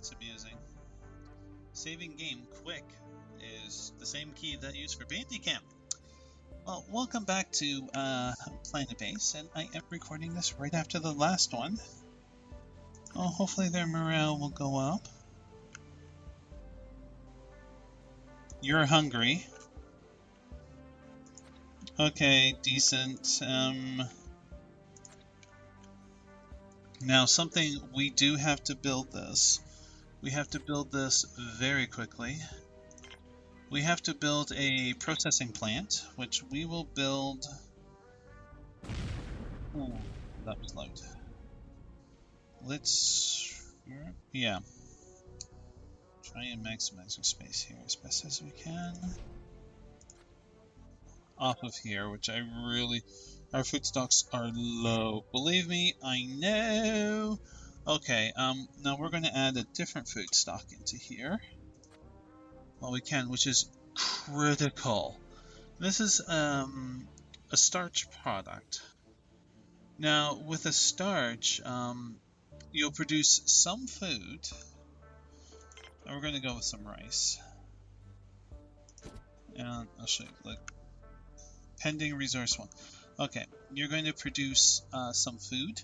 That's amusing. Saving game quick is the same key that I use for Bandicam. Well, welcome back to Planetbase, and I am recording this right after the last one. Oh, hopefully their morale will go up. You're hungry. Okay, decent. Now something, we do have to build this. We have to build this very quickly. We have to build a processing plant, which we will build... Oh, that was loud. Let's... yeah. Try and maximize our space here as best as we can. Off of here, which I really... Our food stocks are low. Believe me, I know! Okay, now we're going to add a different food stock into here. Well, we can, which is critical. This is a starch product. Now, with a starch, you'll produce some food. And we're going to go with some rice. And I'll show you, like, pending resource 1. Okay, you're going to produce some food.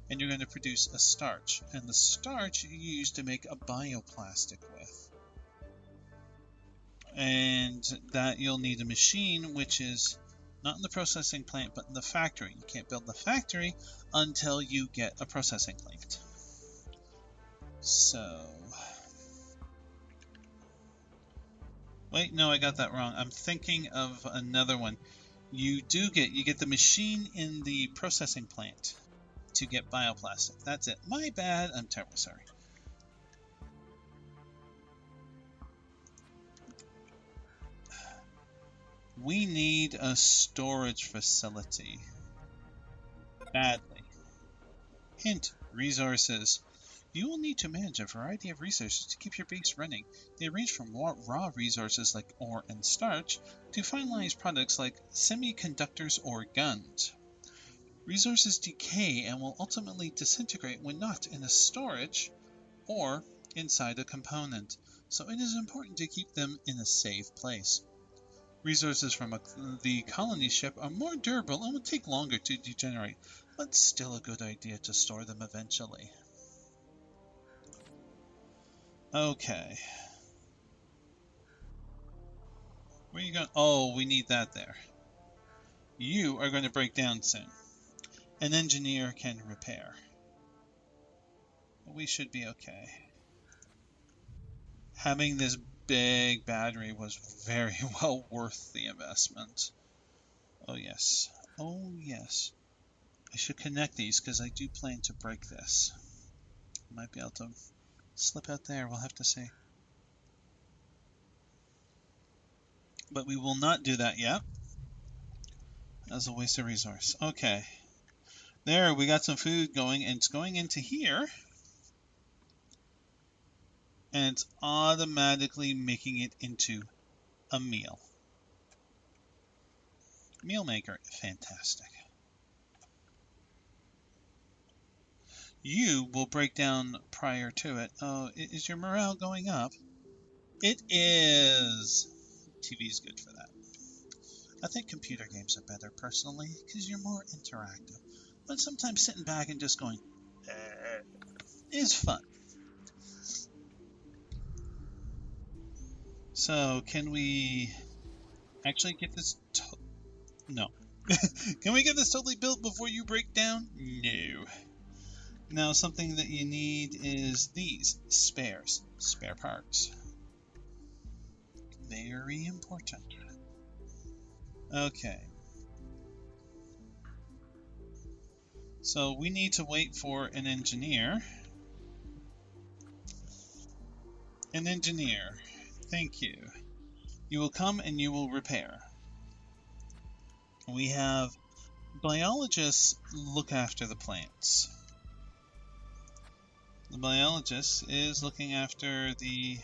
And you're going to produce a starch. And the starch you use to make a bioplastic with. And that you'll need a machine, which is not in the processing plant, but in the factory. You can't build the factory until you get a processing plant. So... wait, no, I got that wrong. I'm thinking of another one. You get the machine in the processing plant to get bioplastic. That's it. My bad. I'm terribly sorry. We need a storage facility. Badly. Hint, resources. You will need to manage a variety of resources to keep your base running. They range from raw resources like ore and starch to finalized products like semiconductors or guns. Resources decay and will ultimately disintegrate when not in a storage or inside a component, so it is important to keep them in a safe place. Resources from the colony ship are more durable and will take longer to degenerate, but still a good idea to store them eventually. Okay. Where are you going? Oh, we need that there. You are going to break down soon. An engineer can repair. We should be okay. Having this big battery was very well worth the investment. Oh yes. Oh yes. I should connect these because I do plan to break this. Might be able to slip out there, we'll have to see. But we will not do that yet. That's a waste of resource. Okay. There, we got some food going, and it's going into here. And it's automatically making it into a meal. Meal maker, fantastic. You will break down prior to it. Oh, is your morale going up? It is. TV's good for that. I think computer games are better personally because you're more interactive. But sometimes sitting back and just going is fun. So can we actually get this? No. Can we get this totally built before you break down? No. Now something that you need is these spares, spare parts. Very important. Okay. So we need to wait for an engineer. An engineer. Thank you. You will come and you will repair. We have biologists look after the plants. The biologist is looking after the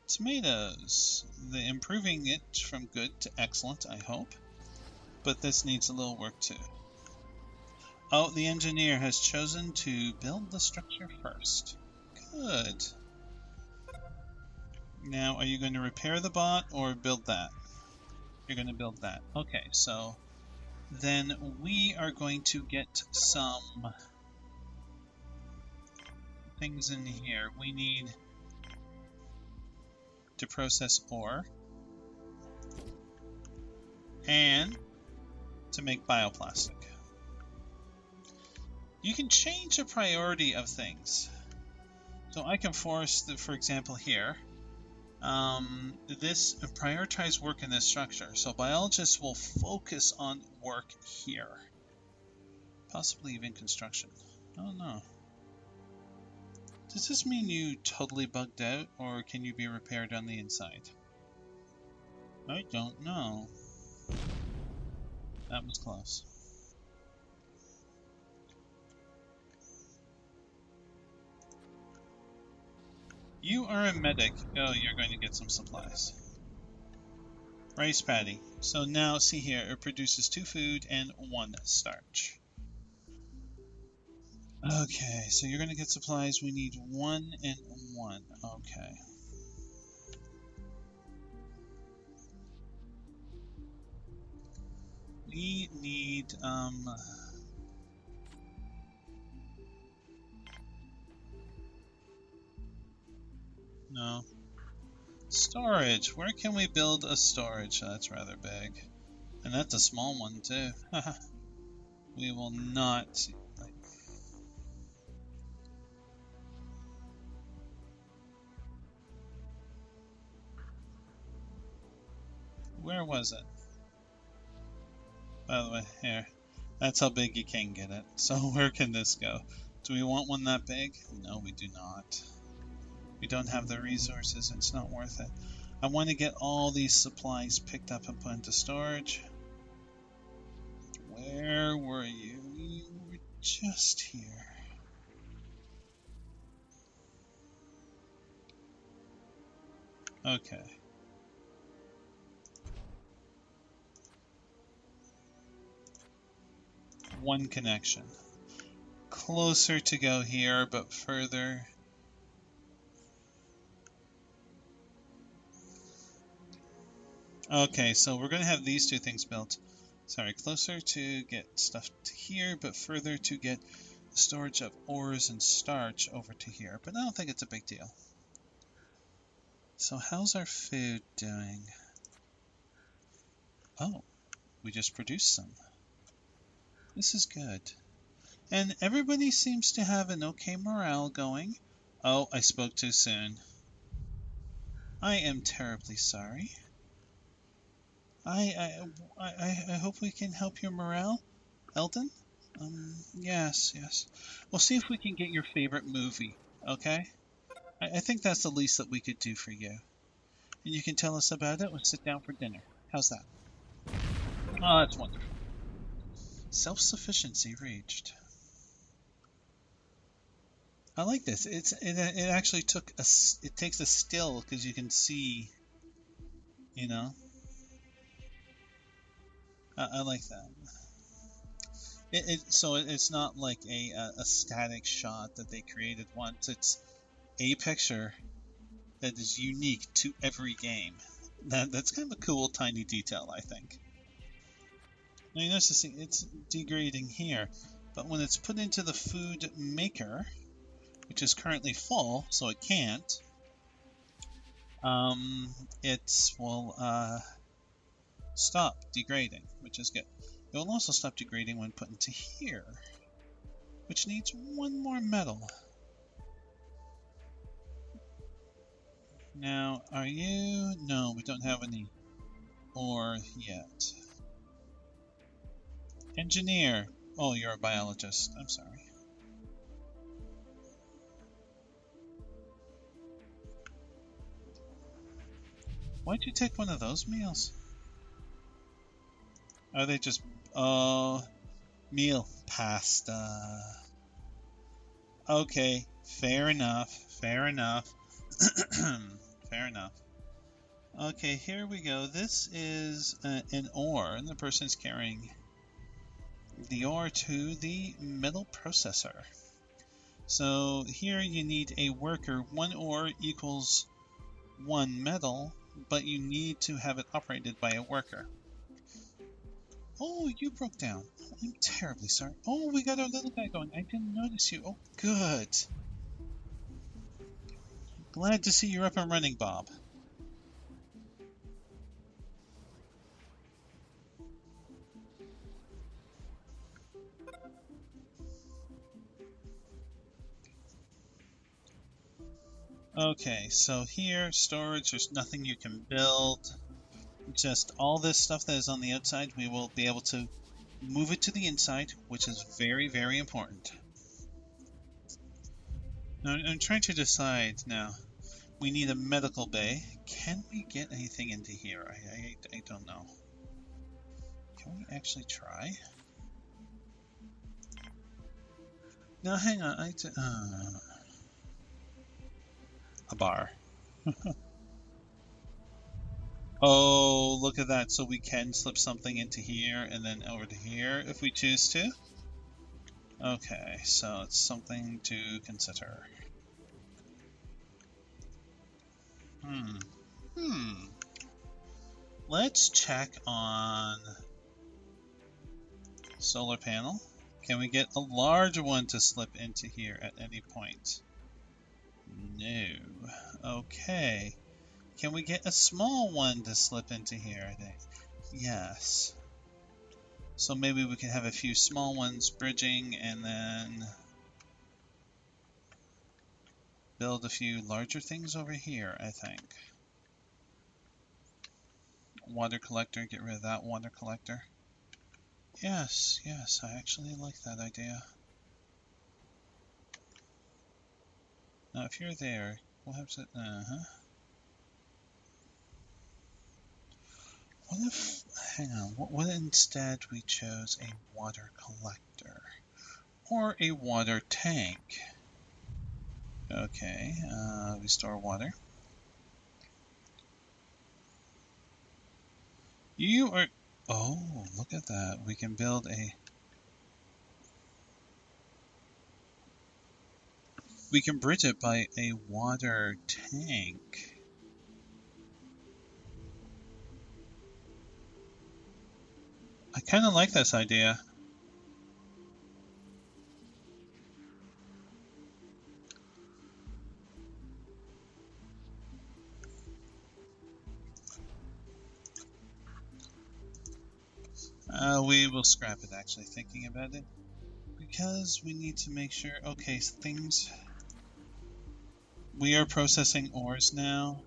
tomatoes. They're improving it from good to excellent, I hope. But this needs a little work too. Oh, the engineer has chosen to build the structure first. Good. Now, are you going to repair the bot or build that? You're going to build that. Okay, so then we are going to get some things in here. We need to process ore and to make bioplastic. You can change the priority of things. So I can force, for example, here, this prioritize work in this structure. So biologists will focus on work here. Possibly even construction. I don't know. Does this mean you totally bugged out, or can you be repaired on the inside? I don't know. That was close. You are a medic. Oh, you're going to get some supplies. Rice paddy. So now, see here, it produces 2 food and 1 starch. Okay, so you're going to get supplies. We need 1 and 1. Okay. We need, no. Storage. Where can we build a storage? That's rather big. And that's a small one, too. We will not... Where was it? By the way, here. That's how big you can get it. So where can this go? Do we want one that big? No, we do not. We don't have the resources. It's not worth it. I want to get all these supplies picked up and put into storage. Where were you? You were just here. Okay. One connection. Closer to go here, but further. Okay, so we're going to have these 2 things built. Sorry, closer to get stuff to here, but further to get storage of ores and starch over to here. But I don't think it's a big deal. So how's our food doing? Oh, we just produced some. This is good. And everybody seems to have an okay morale going. Oh, I spoke too soon. I am terribly sorry. I hope we can help your morale, Eldon. Yes. We'll see if we can get your favorite movie, okay? I think that's the least that we could do for you. And you can tell us about it. We'll sit down for dinner. How's that? Oh, that's wonderful. Self-sufficiency reached. I like this. It actually took a. It takes a still because you can see. You know. I like that. So it's not like a static shot that they created once. It's a picture that is unique to every game. That's kind of a cool tiny detail, I think. Now you notice it's degrading here, but when it's put into the food maker, which is currently full, so it can't, it will stop degrading, which is good. It will also stop degrading when put into here, which needs 1 more metal. Now, are you... No, we don't have any ore yet. Engineer. Oh, you're a biologist. I'm sorry. Why'd you take one of those meals? Are they just... Oh... Meal. Pasta. Okay. Fair enough. Fair enough. Fair enough. Okay, here we go. This is an ore, and the person's carrying the ore to the metal processor. So here you need a worker. 1 ore equals 1 metal, but you need to have it operated by a worker. Oh, you broke down. Oh, I'm terribly sorry. Oh, we got our little guy going. I didn't notice you. Oh, good. Glad to see you're up and running, Bob. Okay, so here, storage, there's nothing you can build. Just all this stuff that is on the outside, we will be able to move it to the inside, which is very, very important. Now, I'm trying to decide now. We need a medical bay. Can we get anything into here? I don't know. Can we actually try? No, hang on. A bar. Oh, look at that. So we can slip something into here and then over to here if we choose to. Okay, so it's something to consider. Let's check on solar panel. Can we get a large one to slip into here at any point? No. Okay. Can we get a small one to slip into here? Yes. So maybe we can have a few small ones bridging and then build a few larger things over here, I think. Water collector, get rid of that water collector. Yes, I actually like that idea. Now if you're there, we'll have to, What if, hang on, what instead we chose a water collector? Or a water tank? Okay, we store water. You are, oh, look at that. We can build we can bridge it by a water tank. I kind of like this idea. We will scrap it, actually, thinking about it. Because we need to make sure, okay, things... We are processing ores now.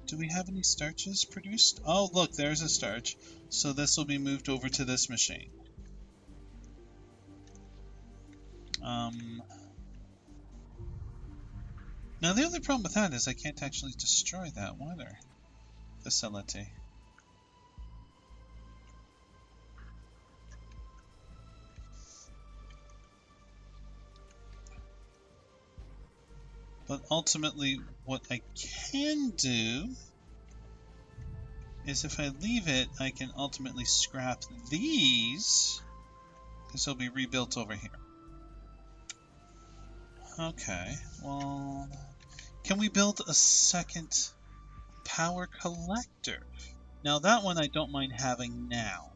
Do we have any starches produced? Oh, look, there's a starch. So this will be moved over to this machine. Now the only problem with that is I can't actually destroy that water facility. But ultimately, what I can do is if I leave it, I can ultimately scrap these, because they'll be rebuilt over here. Okay, well, can we build a second power collector? Now that one I don't mind having now.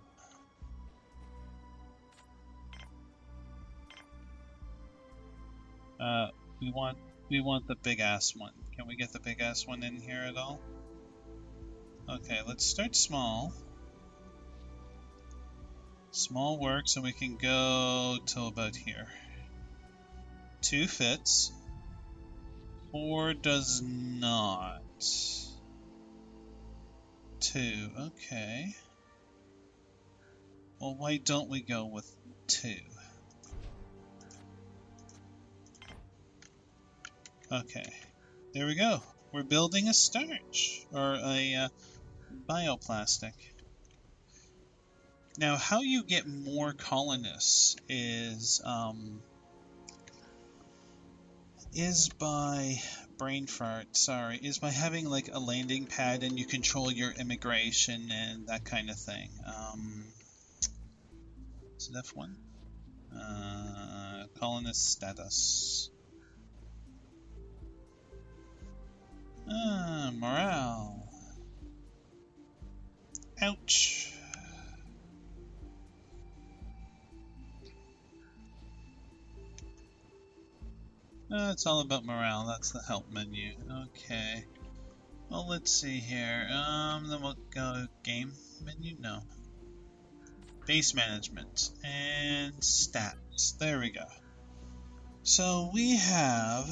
We want the big ass one. Can we get the big ass one in here at all? Okay, let's start small. Small works, so we can go till about here. 2 fits. 4 does not. 2, okay. Well, why don't we go with 2? Okay, there we go. We're building a starch, or a bioplastic. Now, how you get more colonists is by brain fart. Sorry, is by having like a landing pad and you control your immigration and that kind of thing. Is it F1? Colonist status. Morale. Ouch. It's all about morale. That's the help menu. Okay. Well, let's see here. Then we'll go game menu. No. Base management and stats. There we go. So we have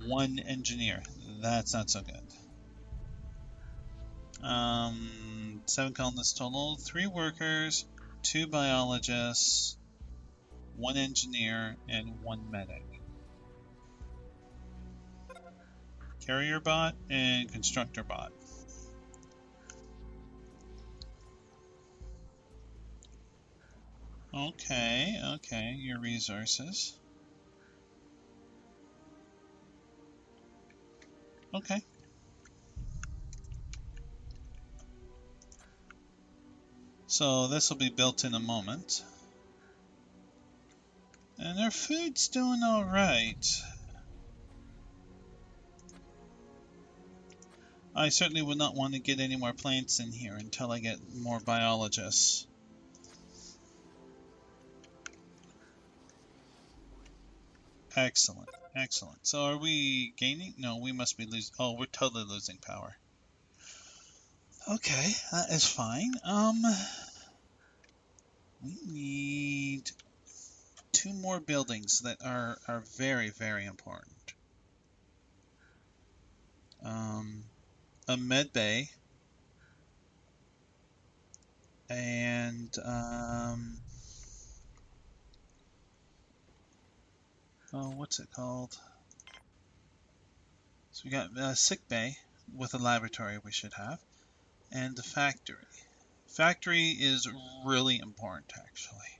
one engineer. That's not so good. 7 colonists total, 3 workers, 2 biologists, 1 engineer, and 1 medic. Carrier bot and constructor bot. Okay, your resources. Okay. So this will be built in a moment. And our food's doing alright. I certainly would not want to get any more plants in here until I get more biologists. Excellent, excellent. So are we gaining? No, we must be losing. Oh, we're totally losing power. Okay, that is fine. We need 2 more buildings that are very, very important. A med bay and oh, what's it called? So we got a sick bay with a laboratory we should have, and the factory. Factory is really important, actually.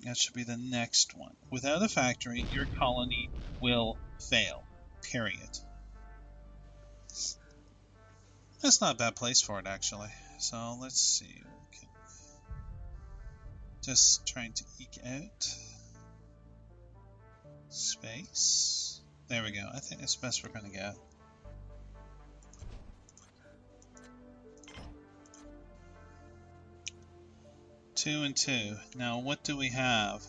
That should be the next one. Without a factory, your colony will fail. Period. That's not a bad place for it, actually. So let's see. Okay. Just trying to eke out space. There we go. I think that's the best we're going to get. Two and 2. Now, what do we have?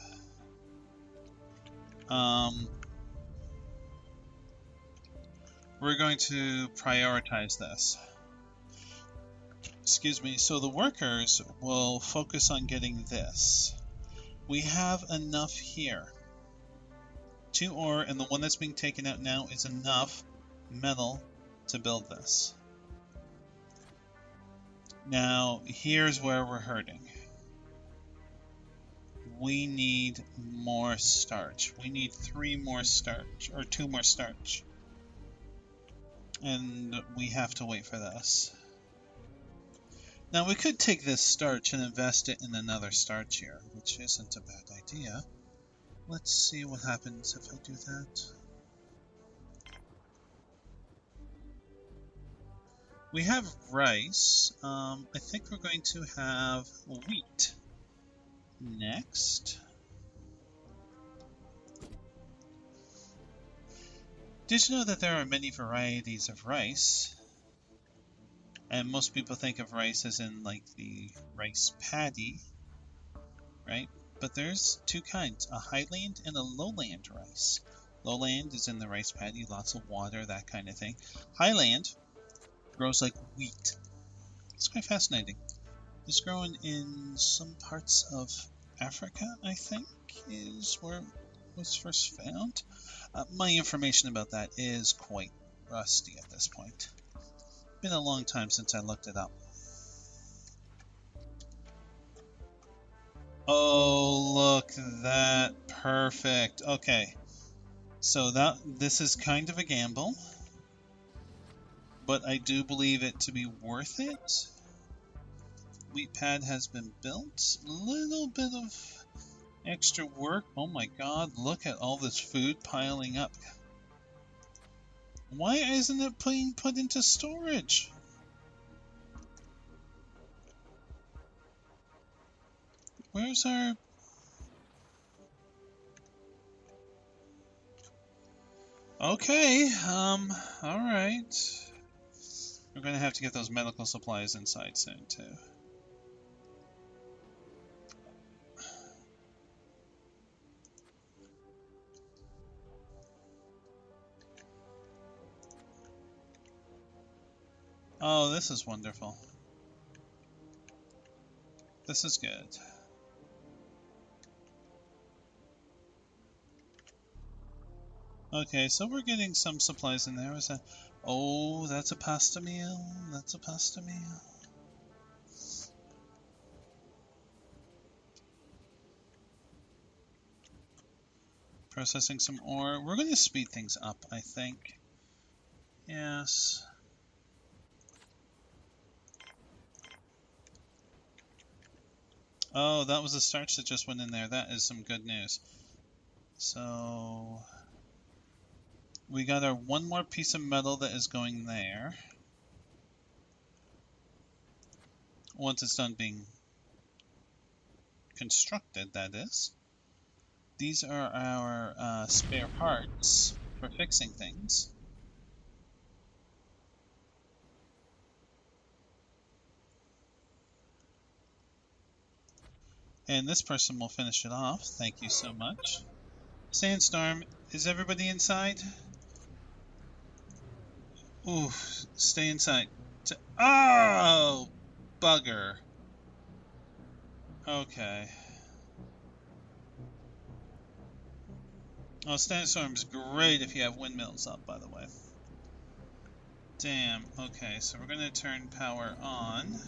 We're going to prioritize this. Excuse me. So the workers will focus on getting this. We have enough here. 2 ore, and the one that's being taken out now is enough metal to build this. Now, here's where we're hurting. We need more starch. We need 3 more starch, or 2 more starch. And we have to wait for this. Now, we could take this starch and invest it in another starch here, which isn't a bad idea. Let's see what happens if I do that. We have rice. I think we're going to have wheat next. Did you know that there are many varieties of rice? And most people think of rice as in like the rice paddy, right? But there's 2 kinds, a highland and a lowland rice. Lowland is in the rice paddy, lots of water, that kind of thing. Highland grows like wheat. It's quite fascinating. It's grown in some parts of Africa, I think, is where it was first found. My information about that is quite rusty at this point. Been a long time since I looked it up. Oh, look, that perfect. Okay, so this is kind of a gamble, but I do believe it to be worth it. Wheat pad has been built. A little bit of extra work. Oh my god, look at all this food piling up. Why isn't it being put into storage? Where's our... Okay, alright. We're gonna have to get those medical supplies inside soon, too. Oh, this is wonderful. This is good. Okay, so we're getting some supplies in there. Is that... Oh, that's a pasta meal. That's a pasta meal. Processing some ore. We're going to speed things up, I think. Yes. Oh, that was a starch that just went in there. That is some good news. So... we got our one more piece of metal that is going there. Once it's done being constructed, that is. These are our spare parts for fixing things. And this person will finish it off. Thank you so much. Sandstorm, is everybody inside? Ooh, stay inside. Oh, bugger. Okay. Oh, Sandstorm's great if you have windmills up, by the way. Damn. Okay, so we're going to turn power on.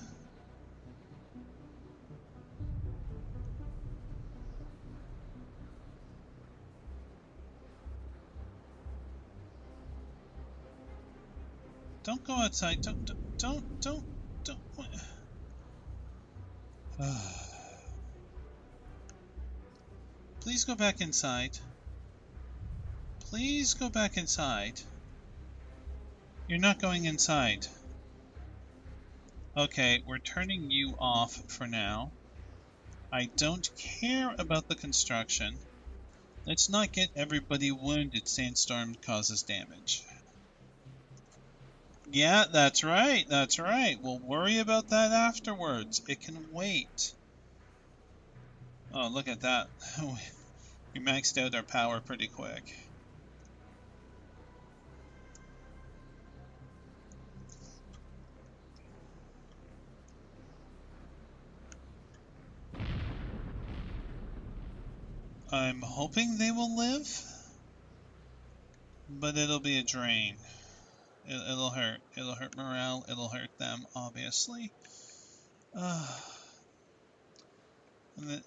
Don't go outside. Don't. Please go back inside. Please go back inside. You're not going inside. Okay, we're turning you off for now. I don't care about the construction. Let's not get everybody wounded. Sandstorm causes damage. Yeah, that's right. That's right. We'll worry about that afterwards. It can wait. Oh, look at that. We maxed out our power pretty quick. I'm hoping they will live, but it'll be a drain. It'll hurt. It'll hurt morale. It'll hurt them, obviously.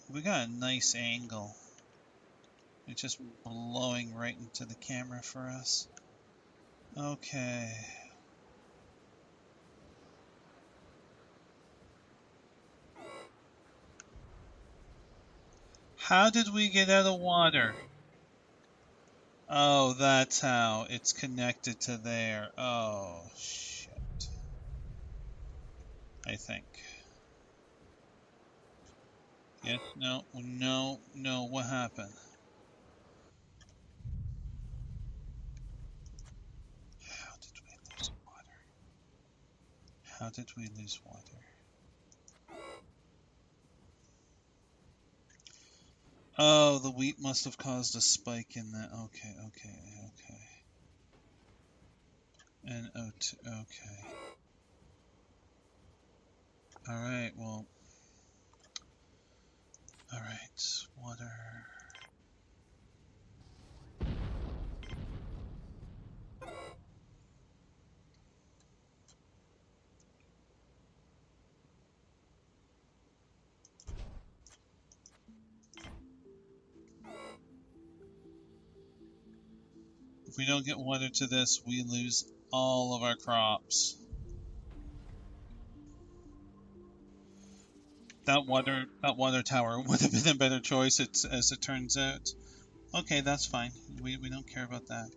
We got a nice angle. It's just blowing right into the camera for us. Okay. How did we get out of water? Oh, that's how. It's connected to there. Oh, shit. I think. Yes, no, what happened? How did we lose water? How did we lose water? Oh, the wheat must have caused a spike in that. Okay. And O2, okay. Alright, well. Alright, water. If we don't get water to this, we lose all of our crops. That water tower would have been a better choice, as it turns out. Okay, that's fine. We don't care about that.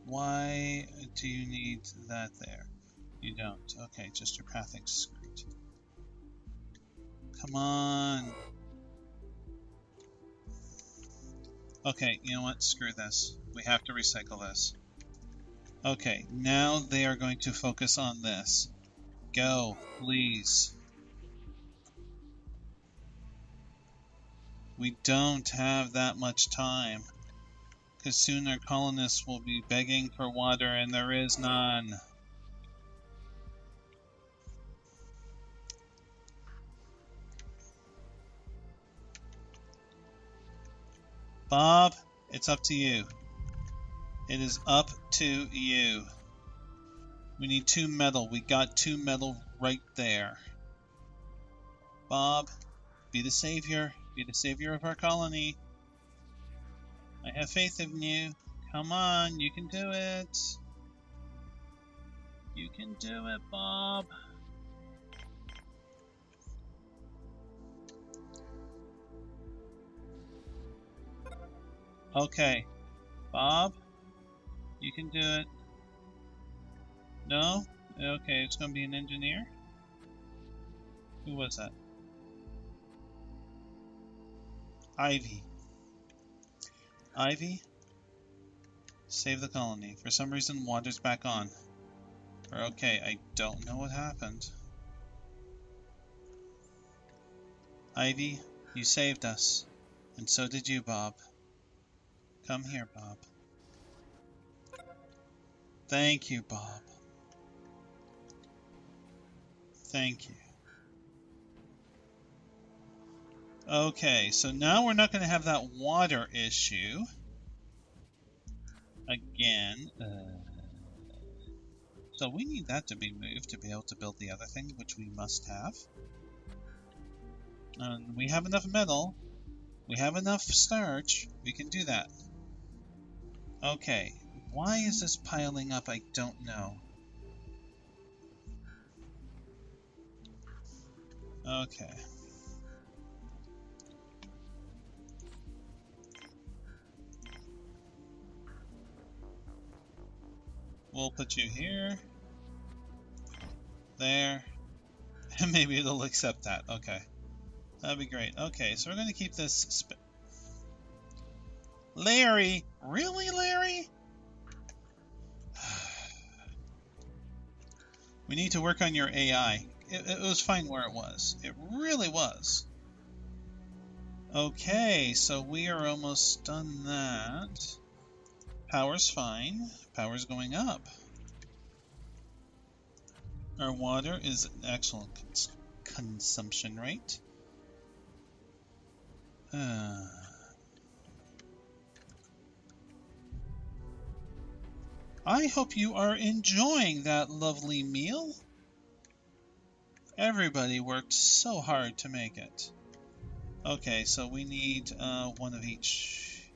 Why do you need that there? You don't. Okay, just your pathing script. Come on. Okay, you know what? Screw this. We have to recycle this. Okay, now they are going to focus on this. Go, please. We don't have that much time. Because soon our colonists will be begging for water and there is none. Bob, it's up to you. It is up to you. We need 2 metal. We got 2 metal right there. Bob, be the savior. Be the savior of our colony. I have faith in you. Come on, you can do it. You can do it, Bob. Okay, Bob, you can do it. No? Okay, it's going to be an engineer. Who was that? Ivy. Ivy, save the colony. For some reason, water's back on. Okay, I don't know what happened. Ivy, you saved us. And so did you, Bob. Come here, Bob. Thank you, Bob. Thank you. Okay, so now we're not going to have that water issue. Again. So we need that to be moved to be able to build the other thing, which we must have. We have enough metal. We have enough starch. We can do that. Okay. Why is this piling up? I don't know. Okay. We'll put you here. There. And maybe it'll accept that. Okay. That'd be great. Okay, so we're going to keep this... Larry! Really, Larry? We need to work on your AI. It was fine where it was. It really was. Okay, so we are almost done that. Power's fine. Power's going up. Our water is an excellent consumption rate. I hope you are enjoying that lovely meal. Everybody worked so hard to make it. Okay, so we need 1 of each.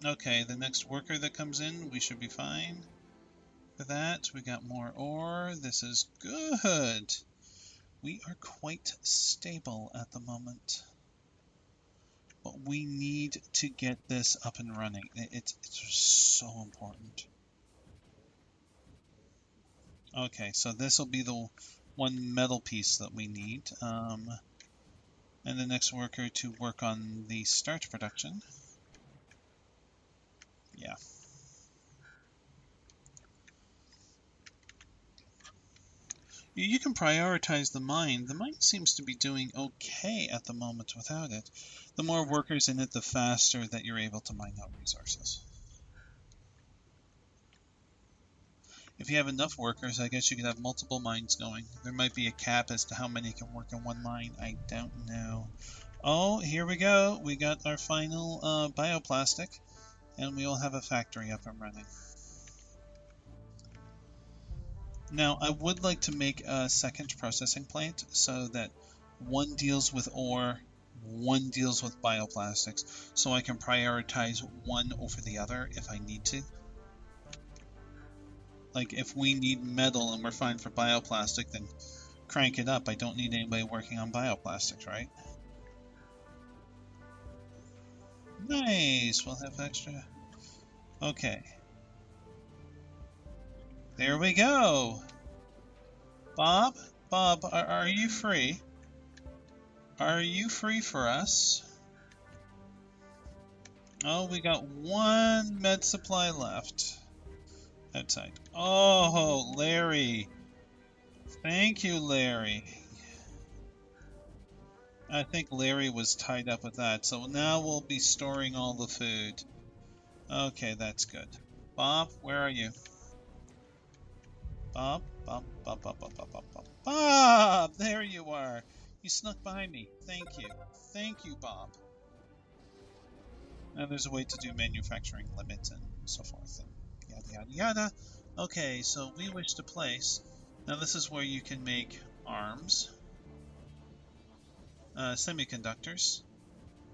Okay, the next worker that comes in, we should be fine. For that, we got more ore. This is good. We are quite stable at the moment. But we need to get this up and running. It's so important. Okay, so this will be the 1 metal piece that we need. And the next worker to work on the starch production. Yeah. You can prioritize the mine. The mine seems to be doing okay at the moment without it. The more workers in it, the faster that you're able to mine out resources. If you have enough workers, I guess you could have multiple mines going. There might be a cap as to how many can work in 1 mine. I don't know. Oh, here we go. We got our final bioplastic, and we will have a factory up and running. Now, I would like to make a second processing plant so that 1 deals with ore, 1 deals with bioplastics, so I can prioritize one over the other if I need to. Like, if we need metal and we're fine for bioplastic, then crank it up. I don't need anybody working on bioplastics, right? Nice! We'll have extra. Okay. There we go! Bob? Bob, are you free? Are you free for us? Oh, we got one med supply left. Outside. Oh, Larry. Thank you, Larry. I think Larry was tied up with that, so now we'll be storing all the food. Okay, that's good. Bob, where are you? Bob? Bob, Bob, Bob, Bob, Bob, Bob, Bob. Bob! There you are. You snuck behind me. Thank you. Thank you, Bob. Now there's a way to do manufacturing limits and so forth, and yada yada yada. Okay, so we wish to place. Now this is where you can make arms, semiconductors,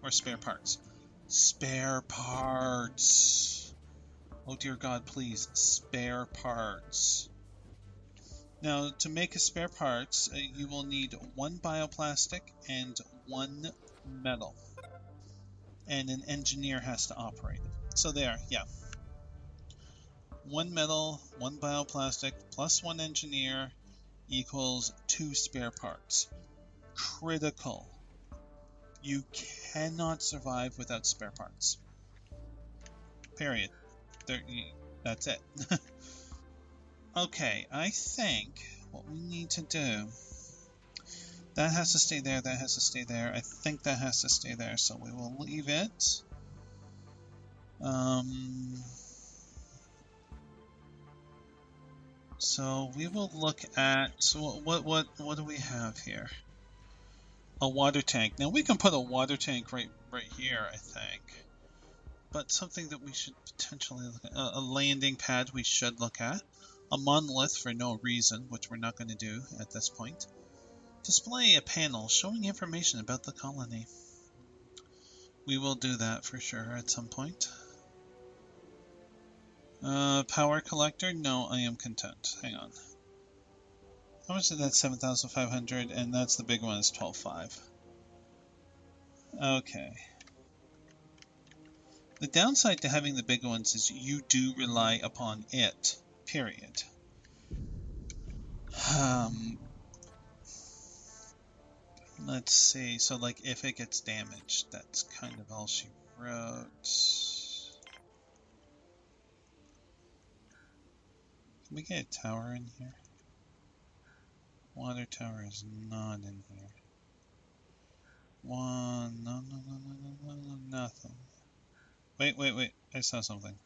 or spare parts. Spare parts! Oh dear God, please, spare parts. Now, to make a spare parts, you will need one bioplastic and one metal. And an engineer has to operate it. So there, yeah. One metal, one bioplastic, plus one engineer equals 2 spare parts. Critical. You cannot survive without spare parts. Period. That's it. Okay, I think what we need to do... That has to stay there, that has to stay there. I think that has to stay there, so we will leave it. So we will look at... So what do we have here? A water tank. Now we can put a water tank right here, I think. But something that we should potentially look at. A landing pad we should look at. A monolith for no reason, which we're not going to do at this point. Display a panel showing information about the colony. We will do that for sure at some point. Power collector? No, I am content. Hang on. How much is that? 7,500, and that's the big one is 12,500. Okay. The downside to having the big ones is you do rely upon it. Period. Let's see. So, like, if it gets damaged, that's kind of all she wrote. Can we get a tower in here? Water tower is not in here. One, no, nothing. Wait, I saw something.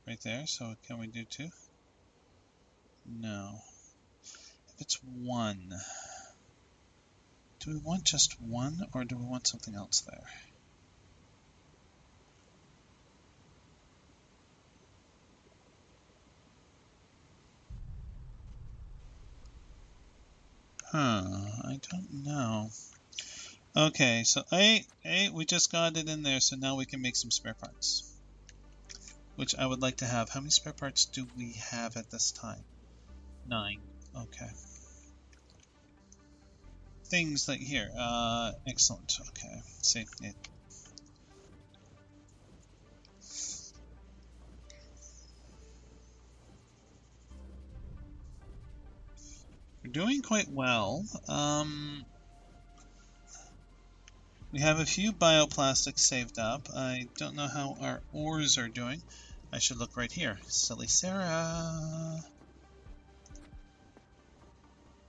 Right there, so can we do 2? No. If it's 1, do we want just 1, or do we want something else there? I don't know. Okay, so we just got it in there, so now we can make some spare parts. Which I would like to have. How many spare parts do we have at this time? 9. Okay. Things like here. Excellent. Okay. See it. We're doing quite well. We have a few bioplastics saved up. I don't know how our ores are doing. I should look right here. Silly Sarah.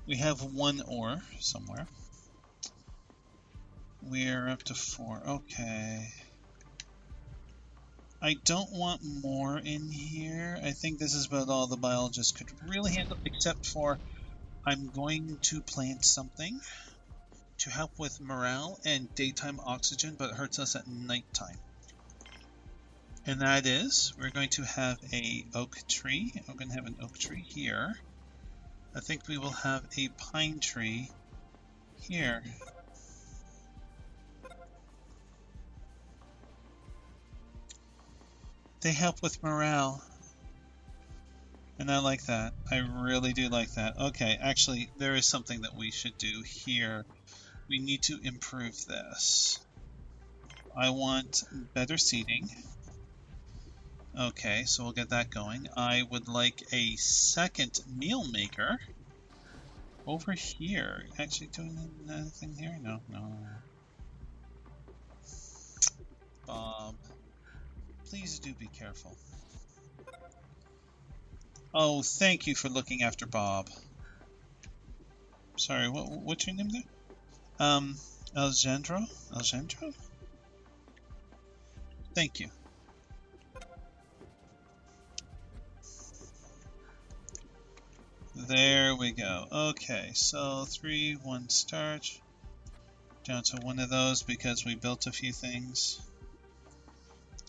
We have 1 ore somewhere. We're up to 4. Okay. I don't want more in here. I think this is about all the biologists could really handle, except for I'm going to plant something to help with morale and daytime oxygen, but it hurts us at nighttime. And that is, we're going to have a oak tree. I'm going to have an oak tree here. I think we will have a pine tree here. They help with morale. And I like that. I really do like that. Okay, actually, there is something that we should do here. We need to improve this. I want better seating. Okay, so we'll get that going. I would like a second meal maker. Over here. Actually doing anything here? No, no. Bob, please do be careful. Oh, thank you for looking after Bob. Sorry, what's your name there? Alejandro? Alejandro? Thank you. There we go. Okay, so 3, 1 starch. Down to one of those because we built a few things.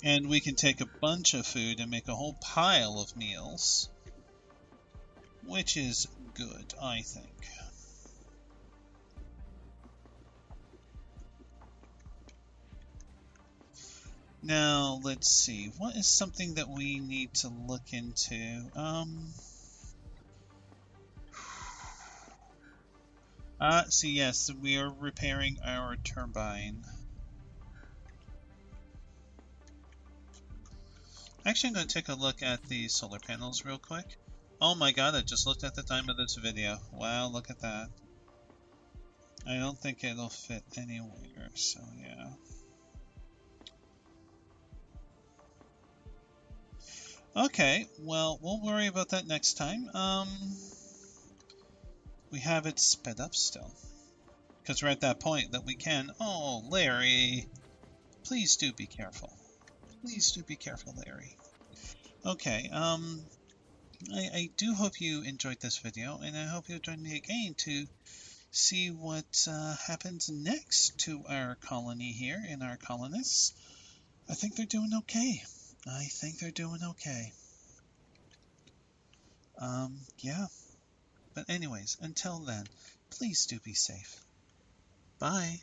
And we can take a bunch of food and make a whole pile of meals. Which is good, I think. Now, let's see. What is something that we need to look into? See, yes, we are repairing our turbine. Actually, I'm going to take a look at the solar panels real quick. Oh my god, I just looked at the time of this video. Wow, look at that. I don't think it'll fit anywhere, so yeah. Okay, well, we'll worry about that next time. We have it sped up still. Because we're at that point that we can... Oh, Larry! Please do be careful. Please do be careful, Larry. Okay, I do hope you enjoyed this video, and I hope you'll join me again to see what happens next to our colony here and our colonists. I think they're doing okay. I think they're doing okay. Yeah. But anyways, until then, please do be safe. Bye.